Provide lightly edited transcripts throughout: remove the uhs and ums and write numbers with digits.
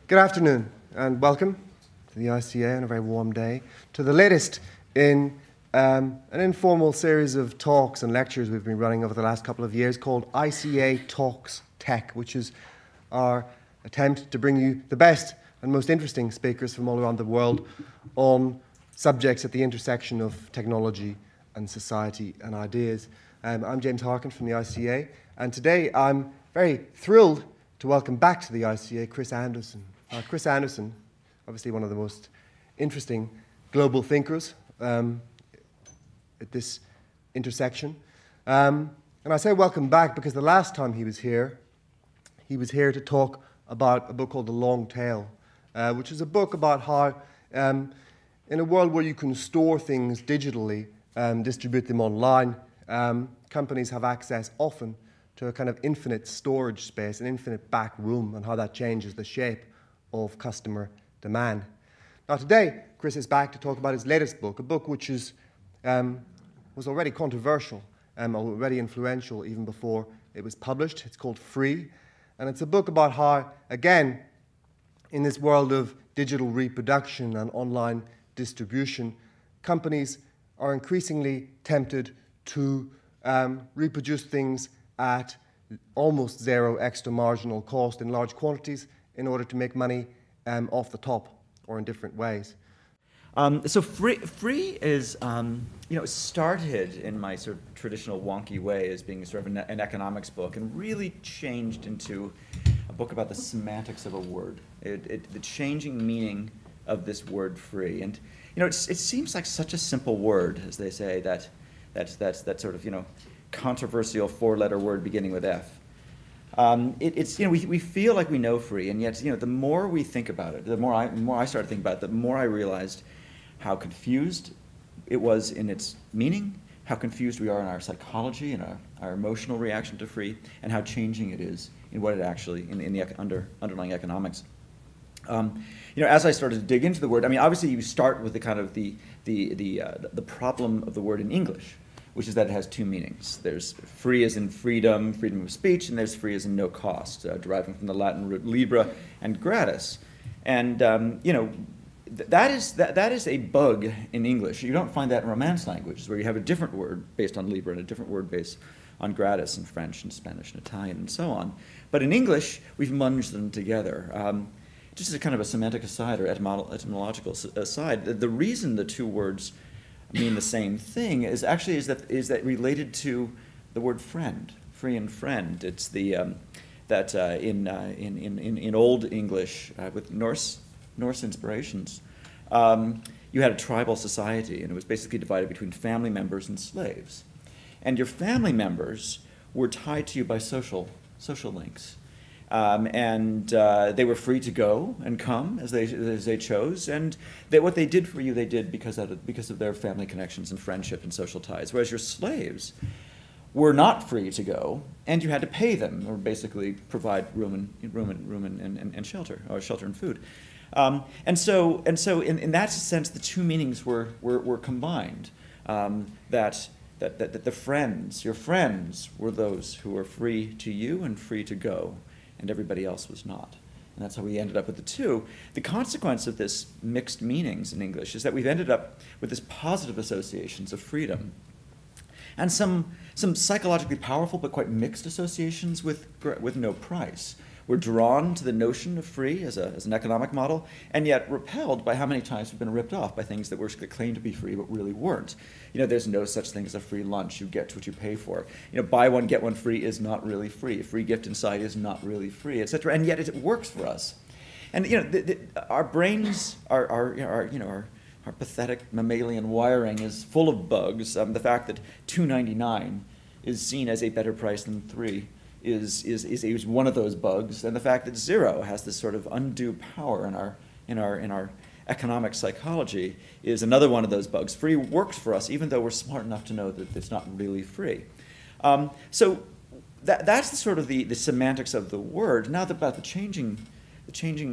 Good afternoon and welcome to the ICA on a very warm day, to the latest in an informal series of talks and lectures we've been running over the last couple of years called ICA Talks Tech, which is our attempt to bring you the best and most interesting speakers from all around the world on subjects at the intersection of technology and society and ideas. I'm James Harkin from the ICA, and today I'm very thrilled to welcome back to the ICA Chris Anderson. Chris Anderson, obviously one of the most interesting global thinkers at this intersection. And I say welcome back because the last time he was here to talk about a book called The Long Tail, which is a book about how, in a world where you can store things digitally and distribute them online, companies have access often to a kind of infinite storage space, an infinite back room, and how that changes the shape of customer demand. Now today, Chris is back to talk about his latest book, a book which was already controversial, already influential even before it was published. It's called Free, and it's a book about how, again, in this world of digital reproduction and online distribution, companies are increasingly tempted to reproduce things at almost zero extra marginal cost in large quantities in order to make money off the top or in different ways. So free is, it started in my sort of traditional wonky way as being sort of an economics book, and really changed into a book about the semantics of a word, the changing meaning of this word free. And it seems like such a simple word, as they say, that sort of controversial four-letter word beginning with F. We feel like we know free, and yet the more we think about it, the more I started thinking about it, the more I realized how confused it was in its meaning, how confused we are in our psychology and our emotional reaction to free, and how changing it is in what it actually in the underlying economics. As I started to dig into the word, obviously you start with the kind of the problem of the word in English, which is that it has two meanings. There's free as in freedom of speech, and there's free as in no cost, deriving from the Latin root libra and gratis. And that is a bug in English. You don't find that in Romance languages, where you have a different word based on libra and a different word based on gratis in French and Spanish and Italian and so on. But in English, we've munged them together. Just as a kind of a semantic aside or etymological aside, the reason the two words mean the same thing is that related to the word friend, free and friend. It's the in Old English with Norse inspirations, you had a tribal society, and it was basically divided between family members and slaves. And your family members were tied to you by social links. They were free to go and come as they chose, and what they did for you, they did because of their family connections and friendship and social ties. Whereas your slaves were not free to go, and you had to pay them, or basically provide room and shelter, or shelter and food. And so in that sense, the two meanings were combined. That the friends, your friends, were those who were free to you and free to go, and everybody else was not. And that's how we ended up with the two. The consequence of this mixed meanings in English is that we've ended up with this positive associations of freedom, and some psychologically powerful but quite mixed associations with no price. We're drawn to the notion of free as an economic model, and yet repelled by how many times we've been ripped off by things that were claimed to be free but really weren't. There's no such thing as a free lunch. You get what you pay for. Buy one, get one free is not really free. A free gift inside is not really free, etc. And yet it works for us. And our brains, our pathetic mammalian wiring is full of bugs. The fact that $2.99 is seen as a better price than $3 is one of those bugs, and the fact that zero has this sort of undue power in our economic psychology is another one of those bugs. Free works for us, even though we're smart enough to know that it's not really free. So that's the sort of the semantics of the word. Now about the changing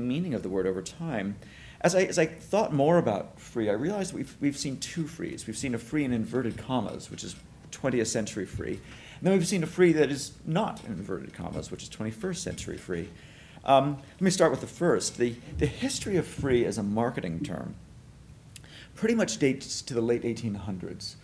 meaning of the word over time. As I thought more about free, I realized we've seen two frees. We've seen a free in inverted commas, which is 20th century free. And then we've seen a free that is not in inverted commas, which is 21st century free. Let me start with the first. The history of free as a marketing term pretty much dates to the late 1800s.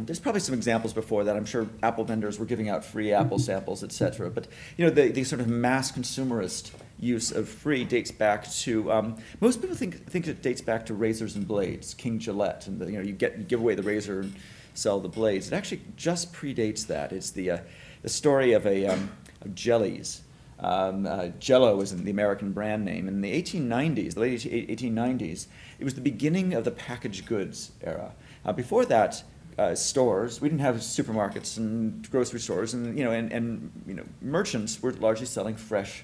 There's probably some examples before that. I'm sure Apple vendors were giving out free Apple samples, et cetera. But the sort of mass consumerist use of free dates back to, most people think it dates back to razors and blades, King Gillette, and you give away the razor and sell the blades. It actually just predates that. It's the story of of jellies. Jell-O is the American brand name. In the 1890s, the late 1890s, it was the beginning of the packaged goods era. Before that, stores, we didn't have supermarkets and grocery stores, and merchants were largely selling fresh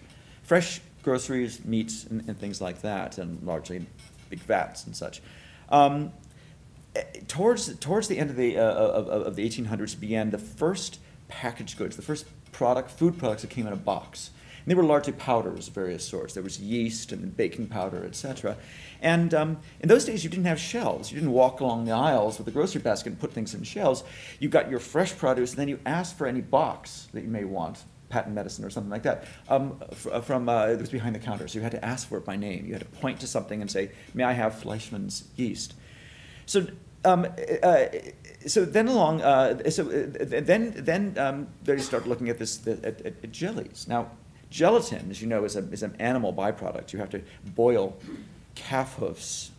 groceries, meats, and things like that, and largely in big vats and such. Towards the end of the 1800s began the first packaged goods, the first food products that came in a box. And they were largely powders of various sorts. There was yeast and baking powder, etc. And in those days, you didn't have shelves. You didn't walk along the aisles with a grocery basket and put things in shelves. You got your fresh produce, and then you asked for any box that you may want, patent medicine or something like that, it was behind the counter. So you had to ask for it by name. You had to point to something and say, "May I have Fleischmann's yeast?" So then they started looking at at jellies. Now, gelatin, as you know, is an animal byproduct. You have to boil calf hooves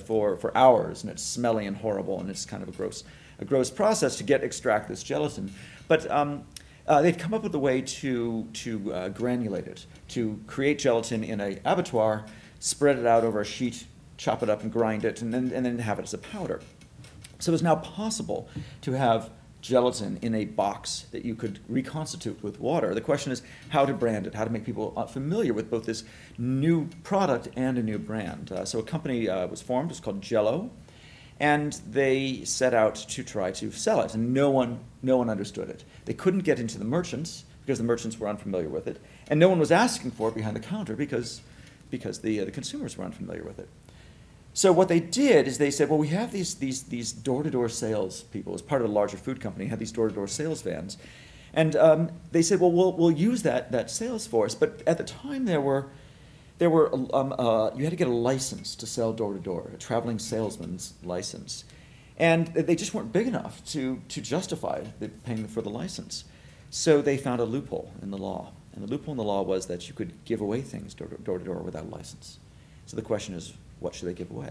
for hours, and it's smelly and horrible, and it's kind of a gross process to extract this gelatin. But they'd come up with a way to granulate it, to create gelatin in an abattoir, spread it out over a sheet, chop it up and grind it, and then have it as a powder. So it's now possible to have gelatin in a box that you could reconstitute with water. The question is how to brand it, how to make people familiar with both this new product and a new brand. So a company was formed. It's called Jell-O, and they set out to try to sell it, and no one understood it. They couldn't get into the merchants because the merchants were unfamiliar with it, and no one was asking for it behind the counter because the consumers were unfamiliar with it. So what they did is they said, well, we have these door-to-door sales people. As part of a larger food company, had these door-to-door sales vans. And they said, well, we'll use that sales force. But at the time, you had to get a license to sell door-to-door, a traveling salesman's license. And they just weren't big enough to justify paying for the license. So they found a loophole in the law. And the loophole in the law was that you could give away things door-to-door without a license. So the question is, what should they give away?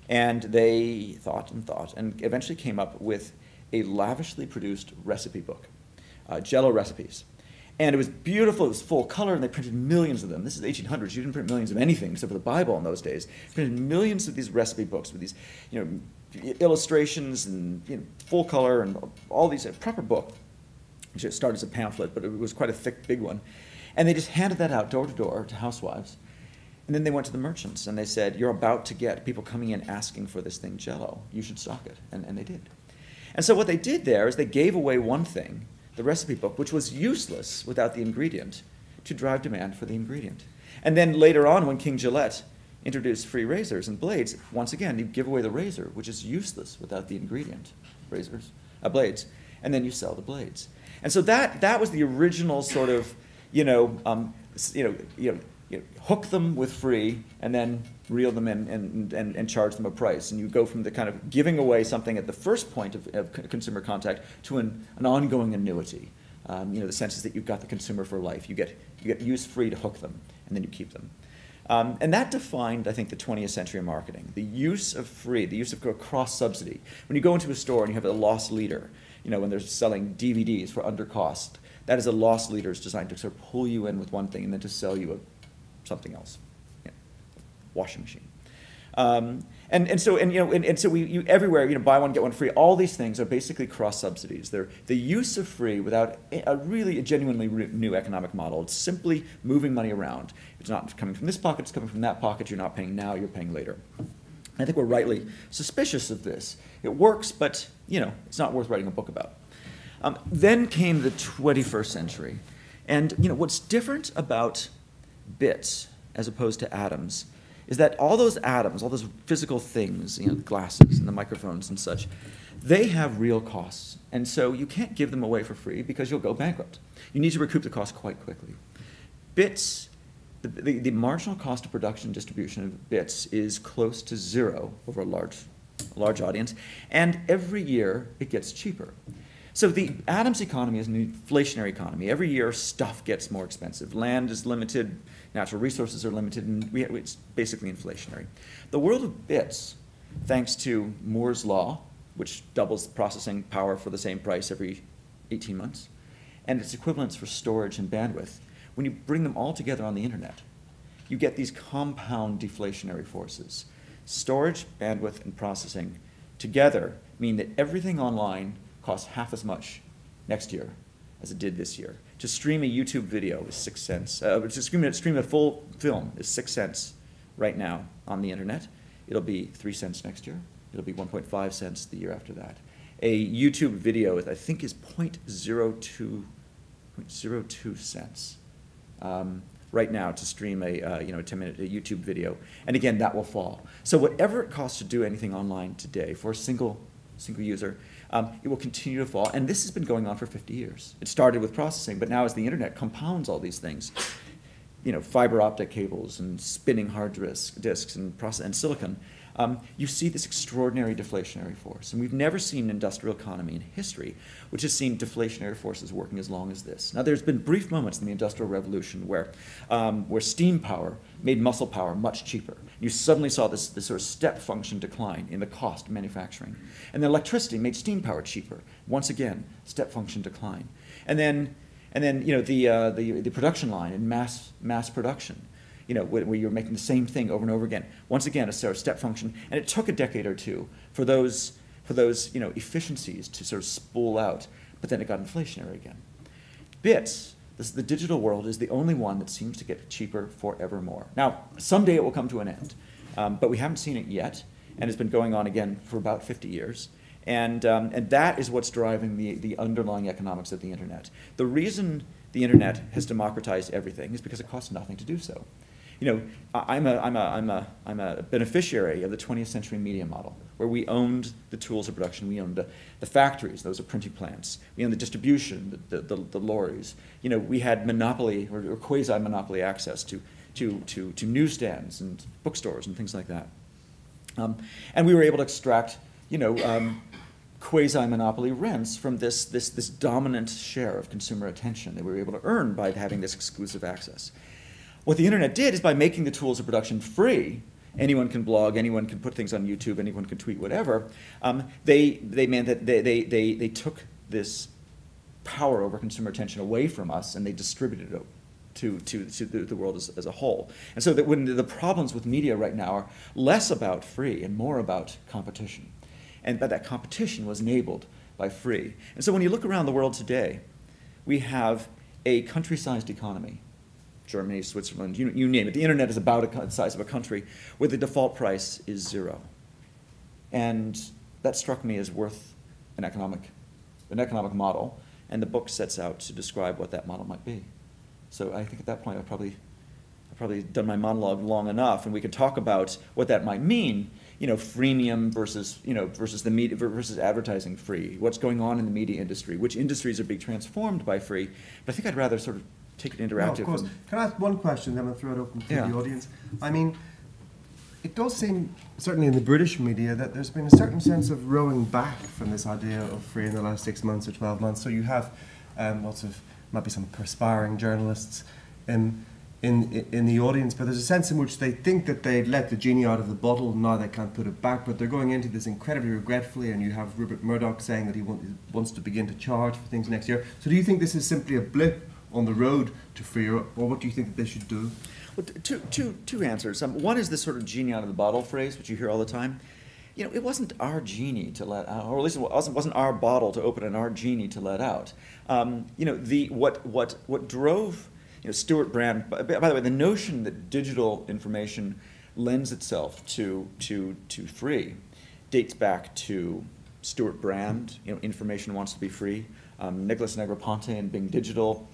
And they thought and eventually came up with a lavishly produced recipe book, Jell-O recipes. And it was beautiful, it was full color, and they printed millions of them. This is the 1800s, you didn't print millions of anything except for the Bible in those days. Printed millions of these recipe books with these illustrations and full color and all these, a proper book. It started as a pamphlet, but it was quite a thick, big one. And they just handed that out door to door to housewives. And then they went to the merchants and they said, you're about to get people coming in asking for this thing, Jell-O. You should stock it. And they did. And so what they did there is they gave away one thing, the recipe book, which was useless without the ingredient, to drive demand for the ingredient. And then later on, when King Gillette introduced free razors and blades, once again, you give away the razor, which is useless without the ingredient, blades, and then you sell the blades. And so that was the original sort of, hook them with free and then reel them in and charge them a price. And you go from the kind of giving away something at the first point of consumer contact to an ongoing annuity. The sense is that you've got the consumer for life. You get use free to hook them, and then you keep them. And that defined, I think, the 20th century marketing. The use of free, the use of cross-subsidy. When you go into a store and you have a loss leader, when they're selling DVDs for under cost, that is a loss leader is designed to sort of pull you in with one thing and then to sell you something else, washing machine. So we everywhere, buy one, get one free. All these things are basically cross-subsidies. They're the use of free without a genuinely new economic model. It's simply moving money around. It's not coming from this pocket, it's coming from that pocket. You're not paying now, you're paying later. I think we're rightly suspicious of this. It works, but it's not worth writing a book about. Then came the 21st century. And what's different about bits as opposed to atoms is that all those atoms, all those physical things, the glasses and the microphones and such, they have real costs. And so you can't give them away for free because you'll go bankrupt. You need to recoup the cost quite quickly. bits, the marginal cost of production and distribution of bits is close to zero over a large audience, and every year it gets cheaper. So the Adams economy is an inflationary economy. Every year stuff gets more expensive. Land is limited, natural resources are limited, and it's basically inflationary. The world of bits, thanks to Moore's law, which doubles processing power for the same price every 18 months, and its equivalents for storage and bandwidth, when you bring them all together on the internet, you get these compound deflationary forces. Storage, bandwidth, and processing together mean that everything online costs half as much next year as it did this year. To stream a YouTube video is 6 cents. To stream a full film is 6 cents right now on the internet. It'll be 3 cents next year. It'll be 1.5 cents the year after that. A YouTube video, I think, is 0.02 cents right now to stream a 10-minute YouTube video. And again, that will fall. So whatever it costs to do anything online today for a single user, it will continue to fall. And this has been going on for 50 years. It started with processing, but now as the internet compounds all these things, fiber optic cables and spinning hard disks and silicon, you see this extraordinary deflationary force. And we've never seen an industrial economy in history which has seen deflationary forces working as long as this. Now, there's been brief moments in the Industrial Revolution where steam power made muscle power much cheaper. You suddenly saw this sort of step function decline in the cost of manufacturing. And then electricity made steam power cheaper. Once again, step function decline. And then the production line in mass production, where you're making the same thing over and over again. Once again, a sort of step function, and it took a decade or two for those efficiencies to sort of spool out, but then it got inflationary again. Bits, the digital world, is the only one that seems to get cheaper forevermore. Now, someday it will come to an end, but we haven't seen it yet, and it's been going on again for about 50 years. And that is what's driving the underlying economics of the internet. The reason the internet has democratized everything is because it costs nothing to do so. I'm a beneficiary of the 20th century media model, where we owned the tools of production. We owned the factories; those are printing plants. We owned the distribution, the lorries. We had monopoly or quasi-monopoly access to newsstands and bookstores and things like that. And we were able to extract, quasi-monopoly rents from this dominant share of consumer attention that we were able to earn by having this exclusive access. What the internet did is, by making the tools of production free, anyone can blog, anyone can put things on YouTube, anyone can tweet whatever, they meant that they took this power over consumer attention away from us, and they distributed it to the world as a whole. And so that when the problems with media right now are less about free and more about competition. And that competition was enabled by free. And so when you look around the world today, we have a country-sized economy. Germany, Switzerland, you name it. The internet is about the size of a country, where the default price is 0. And that struck me as worth an economic model, and the book sets out to describe what that model might be. So I think at that point I've probably done my monologue long enough, and we can talk about what that might mean. Freemium versus the media versus advertising free. What's going on in the media industry? Which industries are being transformed by free? But I think I'd rather sort of take it interactive. No, of course. Can I ask one question, then I'll throw it open to the audience? I mean, it does seem, certainly in the British media, that there's been a certain sense of rowing back from this idea of free in the last 6 months or 12 months. So you have lots of, maybe some perspiring journalists in the audience, but there's a sense in which they think that they'd let the genie out of the bottle, now they can't put it back, but they're going into this incredibly regretfully, and you have Rupert Murdoch saying that he wants to begin to charge for things next year. So do you think this is simply a blip on the road to free, or what do you think that they should do? Well, two answers. One is this sort of genie out of the bottle phrase, which you hear all the time. It wasn't our genie to let out, or at least it wasn't our bottle to open and our genie to let out. What drove Stuart Brand, by the way, the notion that digital information lends itself to free dates back to Stuart Brand. Information wants to be free. Nicholas Negroponte and Bing Digital.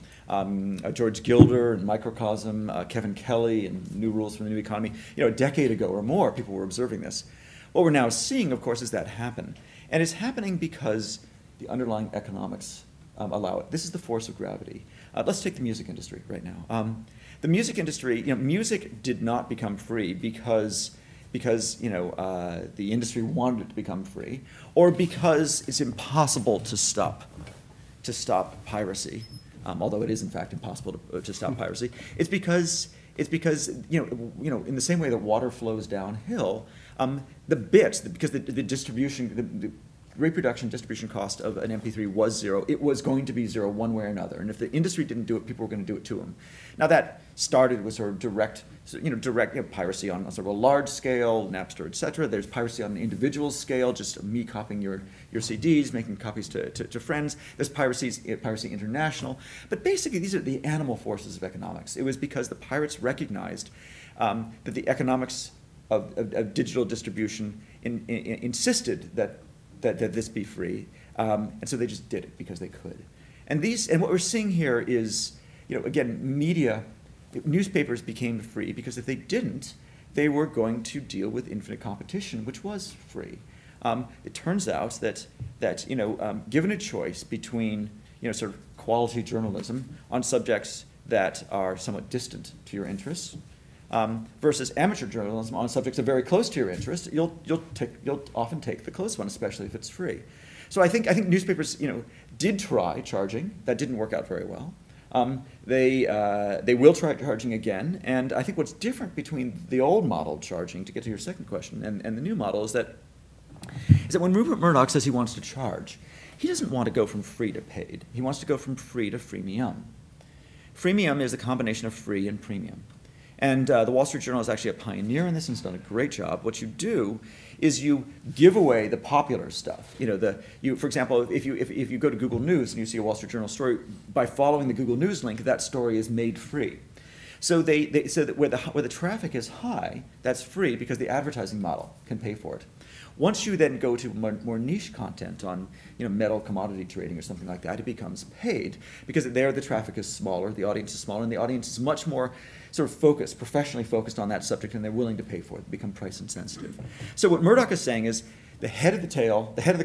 George Gilder and Microcosm, Kevin Kelly and New Rules for the New Economy. A decade ago or more, people were observing this. What we're now seeing, of course, is that happen. And it's happening because the underlying economics allow it. This is the force of gravity. Let's take the music industry right now. The music industry, music did not become free because the industry wanted it to become free, or because it's impossible to stop piracy, although it is in fact impossible to stop piracy. It's because in the same way that water flows downhill, the bits, because the distribution, the reproduction distribution cost of an MP3 was zero. It was going to be zero one way or another. And if the industry didn't do it, people were going to do it to them. Now that started with sort of direct piracy on sort of a large scale, Napster, et cetera. There's piracy on an individual scale, just me copying your CDs, making copies to friends. There's piracy international. But basically, these are the animal forces of economics. It was because the pirates recognized that the economics of digital distribution insisted that this be free, and so they just did it because they could. And what we're seeing here is, again, newspapers became free because if they didn't, they were going to deal with infinite competition, which was free. It turns out that given a choice between sort of quality journalism on subjects that are somewhat distant to your interests, versus amateur journalism on subjects that are very close to your interest, you'll often take the close one, especially if it's free. So I think newspapers did try charging. That didn't work out very well. They will try charging again, and I think what's different between the old model charging, to get to your second question, and the new model is that when Rupert Murdoch says he wants to charge, he doesn't want to go from free to paid. He wants to go from free to freemium. Freemium is a combination of free and premium. And the Wall Street Journal is actually a pioneer in this and has done a great job. What you do is you give away the popular stuff. For example, if you go to Google News and you see a Wall Street Journal story, by following the Google News link, that story is made free. So that where the traffic is high, that's free because the advertising model can pay for it. Once you then go to more niche content on metal commodity trading or something like that, it becomes paid because there the traffic is smaller, the audience is smaller, and the audience is much more sort of focused, professionally focused on that subject, and they're willing to pay for it, become price insensitive. So what Murdoch is saying is the head of the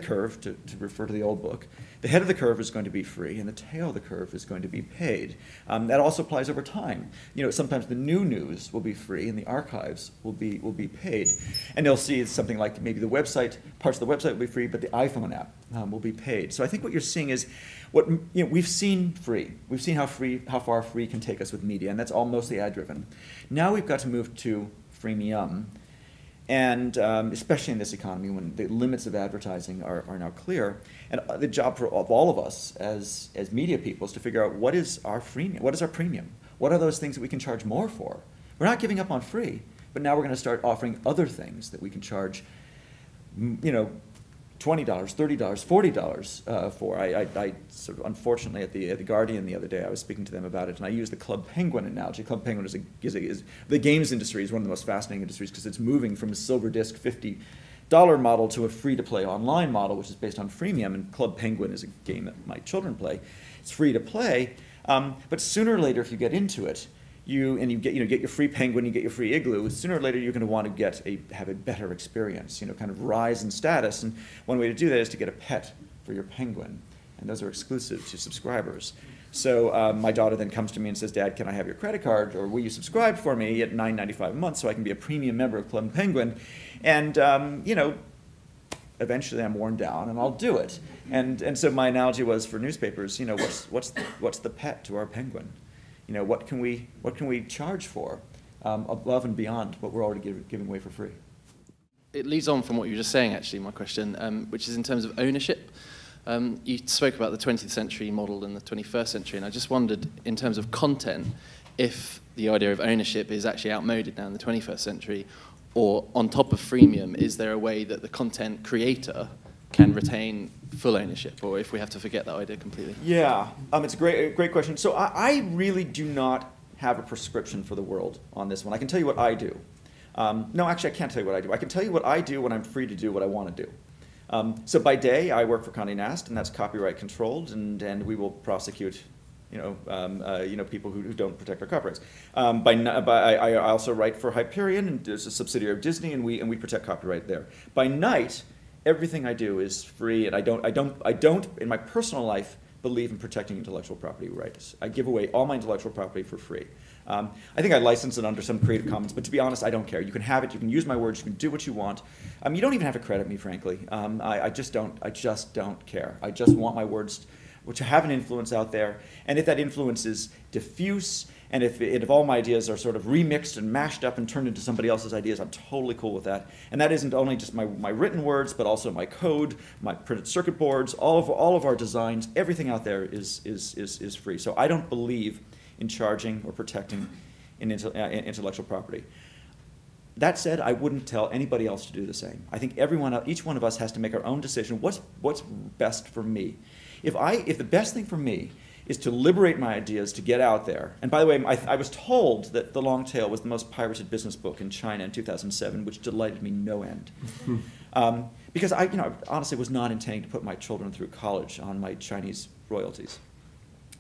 curve, to refer to the old book, the head of the curve is going to be free, and the tail of the curve is going to be paid. That also applies over time. Sometimes the new news will be free, and the archives will be paid. And you'll see something like maybe parts of the website will be free, but the iPhone app will be paid. So I think what you're seeing is we've seen free. We've seen how far free can take us with media, and that's all mostly ad-driven. Now we've got to move to freemium. And especially in this economy when the limits of advertising are now clear. And the job of all of us as media people is to figure out what is our freemium, what is our premium? What are those things that we can charge more for? We're not giving up on free, but now we're going to start offering other things that we can charge, $20, $30, $40 for. I sort of unfortunately at the Guardian the other day I was speaking to them about it, and I used the Club Penguin analogy. Club Penguin is the games industry is one of the most fascinating industries because it's moving from a silver disc $50 model to a free-to-play online model, which is based on freemium. And Club Penguin is a game that my children play. It's free to play, but sooner or later, if you get into it, you get your free penguin, you get your free igloo. Sooner or later, you're going to want to have a better experience, kind of rise in status. And one way to do that is to get a pet for your penguin, and those are exclusive to subscribers. So my daughter then comes to me and says, "Dad, can I have your credit card, or will you subscribe for me at $9.95 a month so I can be a premium member of Club Penguin?" And eventually I'm worn down, and I'll do it. And so my analogy was for newspapers, what's the pet to our penguin? What can we charge for above and beyond what we're already giving away for free? It leads on from what you were just saying, actually, my question, which is in terms of ownership. You spoke about the 20th century model and the 21st century, and I just wondered, in terms of content, if the idea of ownership is actually outmoded now in the 21st century, or on top of freemium, is there a way that the content creator can retain full ownership, or if we have to forget that idea completely? Yeah, it's a great question. So I really do not have a prescription for the world on this one. I can tell you what I do. No, actually, I can't tell you what I do. I can tell you what I do when I'm free to do what I want to do. So by day, I work for Condé Nast, and that's copyright controlled, and we will prosecute people who don't protect our copyrights. I also write for Hyperion, and there's a subsidiary of Disney, and we protect copyright there. By night, everything I do is free, and I don't in my personal life believe in protecting intellectual property rights. I give away all my intellectual property for free. I think I license it under some Creative Commons, but to be honest, I don't care. You can have it, you can use my words, you can do what you want. You don't even have to credit me, frankly. I just don't care. I just want my words to have an influence out there, and if that influence is diffuse, and if all my ideas are sort of remixed and mashed up and turned into somebody else's ideas, I'm totally cool with that. And that isn't only just my written words, but also my code, my printed circuit boards, all of our designs, everything out there is free. So I don't believe in charging or protecting intellectual property. That said, I wouldn't tell anybody else to do the same. I think each one of us has to make our own decision. What's best for me? If the best thing for me is to liberate my ideas, to get out there. And by the way, I was told that The Long Tail was the most pirated business book in China in 2007, which delighted me no end. Because I honestly was not intending to put my children through college on my Chinese royalties.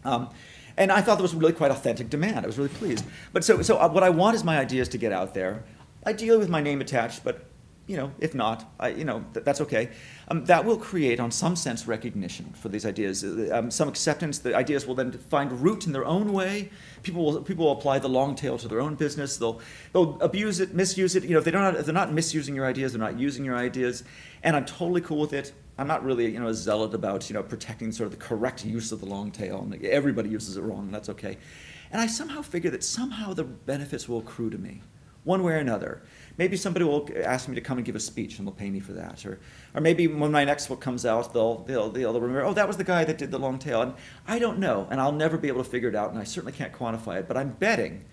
And I thought there was really quite authentic demand. I was really pleased. But so what I want is my ideas to get out there, ideally with my name attached, but if not, that's okay. That will create, on some sense, recognition for these ideas, some acceptance. The ideas will then find root in their own way. People will apply the long tail to their own business. They'll abuse it, misuse it. If they're not misusing your ideas, they're not using your ideas. And I'm totally cool with it. I'm not really a zealot about protecting sort of the correct use of the long tail. And everybody uses it wrong, and that's okay. And I somehow figure that somehow the benefits will accrue to me, one way or another. Maybe somebody will ask me to come and give a speech, and they'll pay me for that. Or maybe when my next book comes out, they'll remember, oh, that was the guy that did The Long Tail. And I don't know, and I'll never be able to figure it out, and I certainly can't quantify it. But I'm betting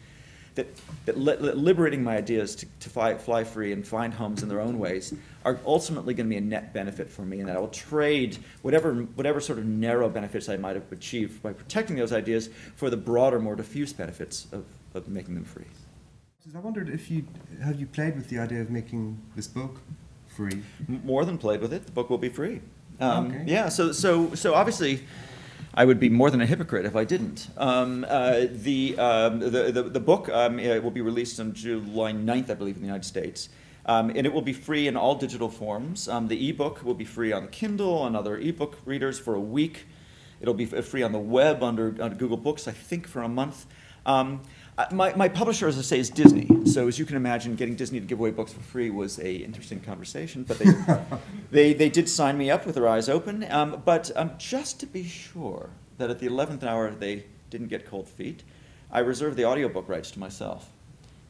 that liberating my ideas to fly free and find homes in their own ways are ultimately going to be a net benefit for me, and that I will trade whatever sort of narrow benefits I might have achieved by protecting those ideas for the broader, more diffuse benefits of making them free. I wondered have you played with the idea of making this book free? More than played with it. The book will be free. Okay. Yeah. So obviously, I would be more than a hypocrite if I didn't. The book will be released on July 9th, I believe, in the United States. And it will be free in all digital forms. The ebook will be free on Kindle and other ebook readers for a week. It'll be free on the web under Google Books, I think, for a month. My publisher, as I say, is Disney. So as you can imagine, getting Disney to give away books for free was an interesting conversation. But they did sign me up with their eyes open. But just to be sure that at the 11th hour they didn't get cold feet, I reserved the audiobook rights to myself.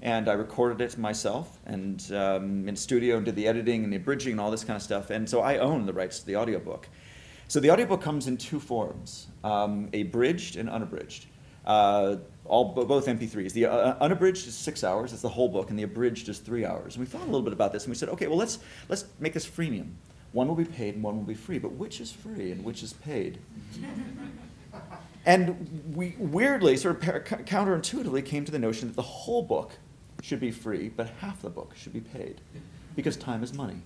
And I recorded it myself and in studio and did the editing and the abridging and all this kind of stuff. And so I own the rights to the audiobook. So the audiobook comes in two forms, abridged and unabridged. Both MP3s. The unabridged is 6 hours, it's the whole book, and the abridged is 3 hours. And we thought a little bit about this, and we said, okay, well, let's make this freemium. One will be paid and one will be free, but which is free and which is paid? And we weirdly, sort of counterintuitively, came to the notion that the whole book should be free, but half the book should be paid, because time is money.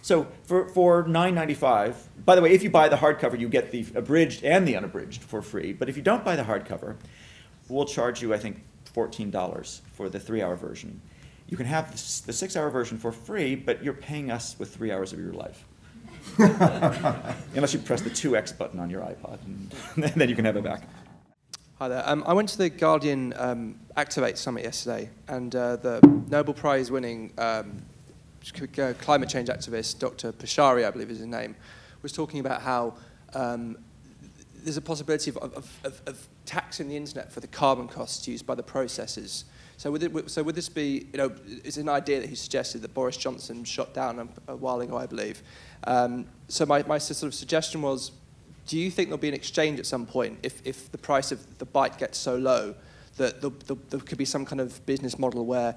So for $9.95, by the way, if you buy the hardcover, you get the abridged and the unabridged for free. But if you don't buy the hardcover, we'll charge you, I think, $14 for the 3-hour version. You can have the 6-hour version for free, but you're paying us with 3 hours of your life. Unless you press the 2x button on your iPod, and then you can have it back. Hi there. I went to the Guardian Activate Summit yesterday, and the Nobel Prize winning climate change activist, Dr. Pashari, I believe is his name, was talking about how there's a possibility of taxing the internet for the carbon costs used by the processors. So would this be, it's an idea that he suggested that Boris Johnson shot down a while ago, I believe. So my sort of suggestion was, do you think there'll be an exchange at some point if the price of the byte gets so low that there could be some kind of business model where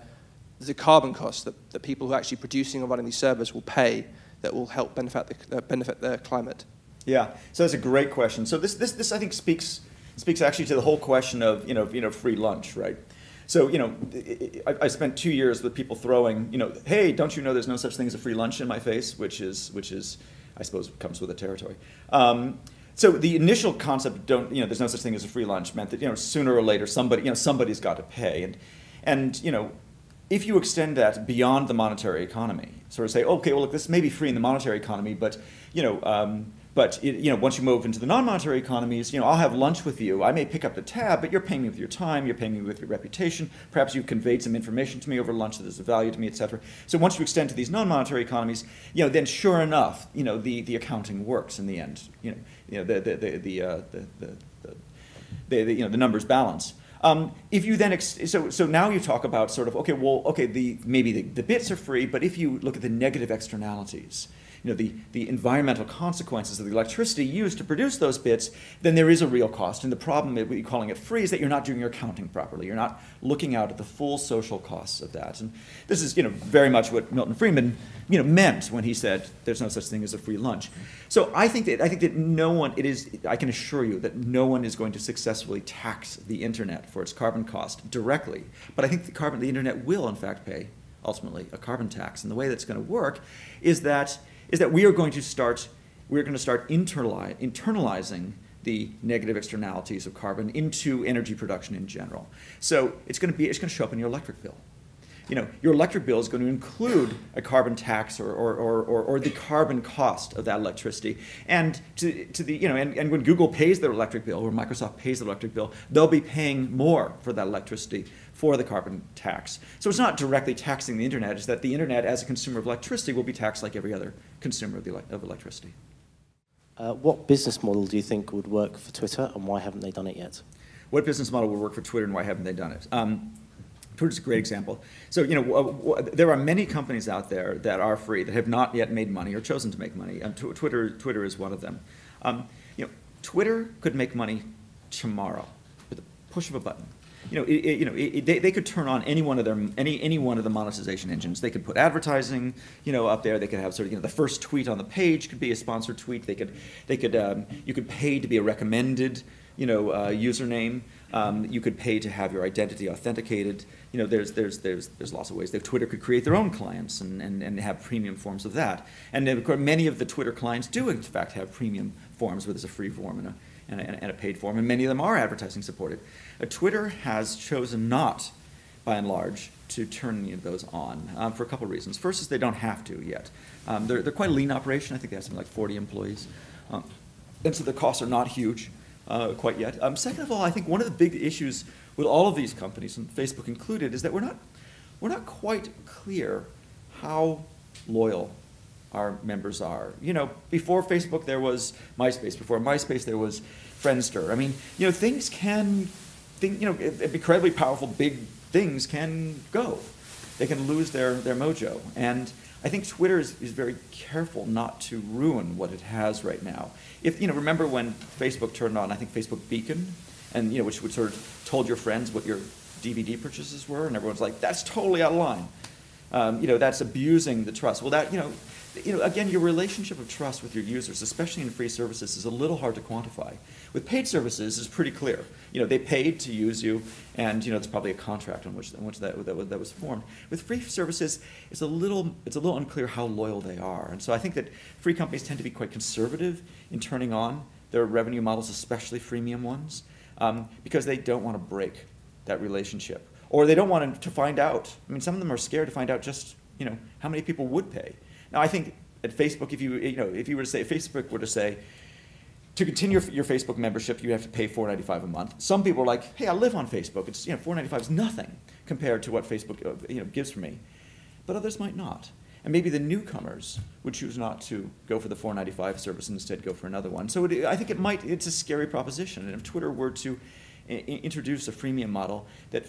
the carbon costs that the people who are actually producing and running these servers will pay that will help benefit the climate? Yeah, so that's a great question. So this I think speaks actually to the whole question of free lunch, right? So I spent 2 years with people throwing hey, don't you know there's no such thing as a free lunch in my face, which is I suppose comes with the territory. So the initial concept there's no such thing as a free lunch meant that sooner or later somebody's got to pay and if you extend that beyond the monetary economy, sort of say, okay, well, look, this may be free in the monetary economy, but But once you move into the non-monetary economies, I'll have lunch with you. I may pick up the tab, but you're paying me with your time. You're paying me with your reputation. Perhaps you've conveyed some information to me over lunch that is of value to me, etc. So once you extend to these non-monetary economies, then sure enough, the accounting works in the end. The numbers balance. If you then so now you talk about sort of maybe the bits are free, but if you look at the negative externalities, the environmental consequences of the electricity used to produce those bits, then there is a real cost. And the problem with calling it free is that you're not doing your accounting properly. You're not looking out at the full social costs of that. And this is very much what Milton Friedman meant when he said there's no such thing as a free lunch. So I think that no one, I can assure you that no one is going to successfully tax the internet for its carbon cost directly. But I think the internet will in fact pay ultimately a carbon tax. And the way that's going to work is that we are going to start internalizing the negative externalities of carbon into energy production in general. So it's going to show up in your electric bill. Your electric bill is going to include a carbon tax or the carbon cost of that electricity. And and when Google pays their electric bill or Microsoft pays their electric bill, they'll be paying more for that electricity for the carbon tax. So it's not directly taxing the internet, it's that the internet as a consumer of electricity will be taxed like every other consumer of electricity. What business model do you think would work for Twitter, and why haven't they done it yet? What business model would work for Twitter, and why haven't they done it? Twitter's a great example. So, there are many companies out there that are free that have not yet made money or chosen to make money. Twitter is one of them. Twitter could make money tomorrow with a push of a button. They could turn on any one of the monetization engines. They could put advertising, up there. They could have sort of, the first tweet on the page could be a sponsored tweet. You could pay to be a recommended, username. You could pay to have your identity authenticated. There's lots of ways. Twitter could create their own clients and have premium forms of that. And then, of course, many of the Twitter clients do in fact have premium forms where there's a free form and a paid form, and many of them are advertising supported. Twitter has chosen not, by and large, to turn any of those on for a couple of reasons. First is they don't have to yet. They're quite a lean operation. I think they have something like 40 employees. And so the costs are not huge quite yet. Second of all, I think one of the big issues with all of these companies, and Facebook included, is that we're not quite clear how loyal our members are. Before Facebook there was MySpace. Before MySpace there was Friendster. I mean, incredibly powerful big things can go. They can lose their mojo. And I think Twitter is very careful not to ruin what it has right now. Remember when Facebook turned on, I think Facebook Beacon, and which would sort of told your friends what your DVD purchases were, and everyone's like, that's totally out of line. That's abusing the trust. Well, that again, your relationship of trust with your users, especially in free services, is a little hard to quantify. With paid services, it's pretty clear. They paid to use you, and it's probably a contract on which that was formed. With free services, it's a little unclear how loyal they are, and so I think that free companies tend to be quite conservative in turning on their revenue models, especially freemium ones, because they don't want to break that relationship, or they don't want to find out. I mean, some of them are scared to find out just how many people would pay. Now, I think at Facebook, if Facebook were to say, to continue your Facebook membership, you have to pay $4.95 a month. Some people are like, hey, I live on Facebook. It's $4.95 is nothing compared to what Facebook gives for me. But others might not. And maybe the newcomers would choose not to go for the $4.95 service and instead go for another one. So I think it's a scary proposition. And if Twitter were to introduce a freemium model that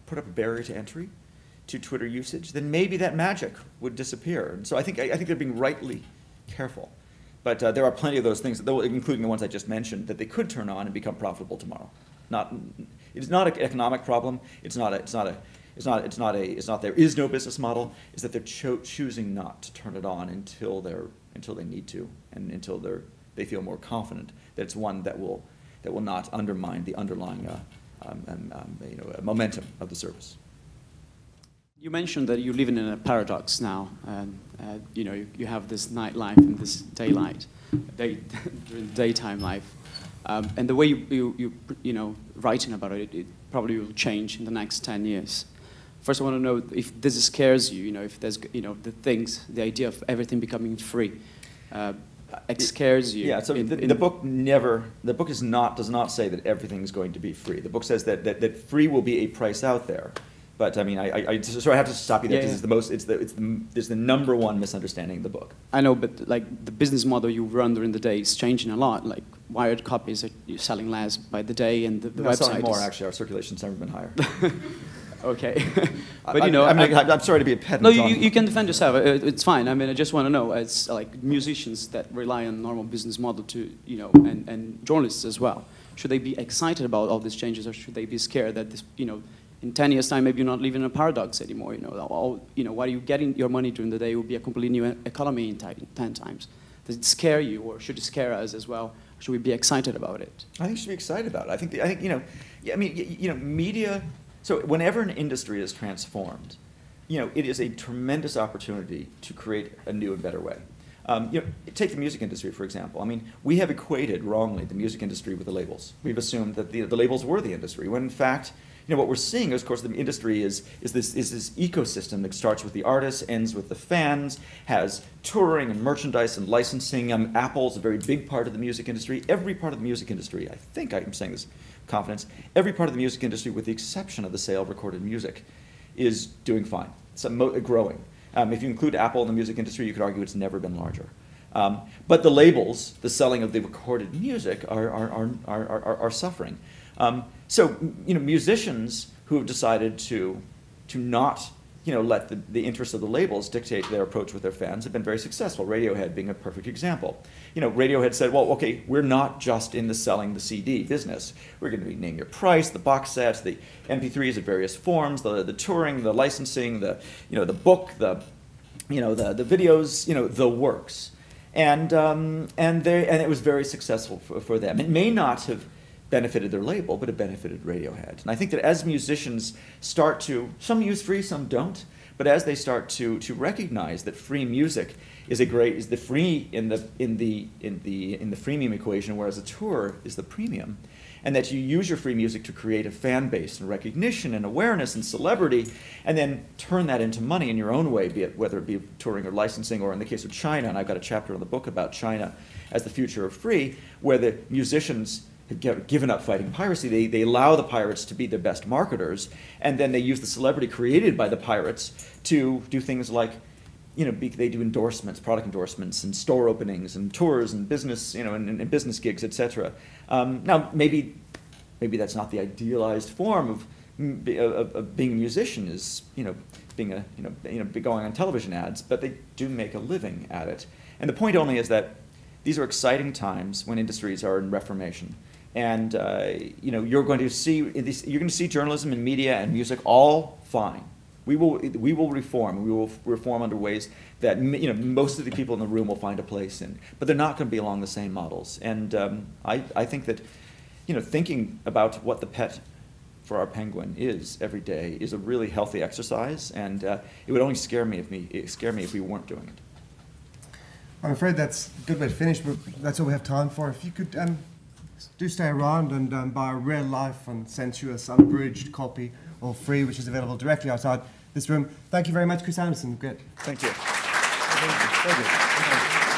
put up a barrier to entry to Twitter usage, then maybe that magic would disappear. And so I think they're being rightly careful. But there are plenty of those things, including the ones I just mentioned, that they could turn on and become profitable tomorrow. It's not an economic problem. There is no business model. It's that they're choosing not to turn it on until they need to, and until they feel more confident that it's one that will not undermine the underlying momentum of the service. You mentioned that you're living in a paradox now, and you have this nightlife and this daylight, daytime life, and the way you writing about it probably will change in the next 10 years. First, I want to know if this scares you. You know, if there's the idea of everything becoming free. It scares you. Yeah, so the book does not say that everything's going to be free. The book says that free will be a price out there. But I mean, so I have to stop you there because it's the number one misunderstanding of the book. I know, but like the business model you run during the day is changing a lot. Like wired copies are selling less by the day, and the website selling more. Actually, our circulation's never been higher. Okay, but I'm sorry to be a pedant. No, you can defend yourself. It's fine. I mean, I just want to know, as like musicians that rely on normal business model to, and journalists as well, should they be excited about all these changes, or should they be scared that this, in 10 years' time, maybe you're not living in a paradox anymore? What are you getting your money during the day will be a completely new economy in 10 times. Does it scare you, or should it scare us as well? Should we be excited about it? I think you should be excited about it. I think media. So whenever an industry is transformed, it is a tremendous opportunity to create a new and better way. Take the music industry, for example. I mean, we have equated wrongly the music industry with the labels. We've assumed that the labels were the industry, when in fact, what we're seeing is, of course, the industry is this ecosystem that starts with the artists, ends with the fans, has touring and merchandise and licensing. Apple's a very big part of the music industry. Every part of the music industry, I think I'm saying this with confidence, every part of the music industry, with the exception of the sale of recorded music, is doing fine. It's growing. If you include Apple in the music industry, you could argue it's never been larger. But the labels, the selling of the recorded music, are suffering. So musicians who have decided to not let the interests of the labels dictate their approach with their fans have been very successful. Radiohead being a perfect example. Radiohead said, well, okay, we're not just in the selling the CD business. We're going to be name your price, the box sets, the MP3s of various forms, the touring, the licensing, the book, the videos, the works, and it was very successful for them. It may not have benefited their label, but it benefited Radiohead. And I think that as musicians start to, some use free, some don't, but as they start to recognize that free music is the free in the freemium equation, whereas a tour is the premium, and that you use your free music to create a fan base and recognition and awareness and celebrity, and then turn that into money in your own way, whether it be touring or licensing, or in the case of China, and I've got a chapter in the book about China as the future of free, where the musicians have given up fighting piracy. They allow the pirates to be their best marketers, and then they use the celebrity created by the pirates to do things like, they do endorsements, product endorsements, and store openings, and tours, and business, and business gigs, etc. Now, maybe that's not the idealized form of being a musician, is going on television ads, but they do make a living at it. And the point only is that these are exciting times when industries are in reformation. And you're going to see journalism and media and music all fine. We will reform. We will reform under ways that most of the people in the room will find a place in. But they're not going to be along the same models. And I think that thinking about what the pet for our penguin is every day is a really healthy exercise. And it would only scare me if we weren't doing it. I'm afraid that's a good way to finish, but that's all we have time for. If you could do stay around and buy a real-life and sensuous, unabridged copy of Free, which is available directly outside this room. Thank you very much, Chris Anderson. Great. Thank you. Thank you.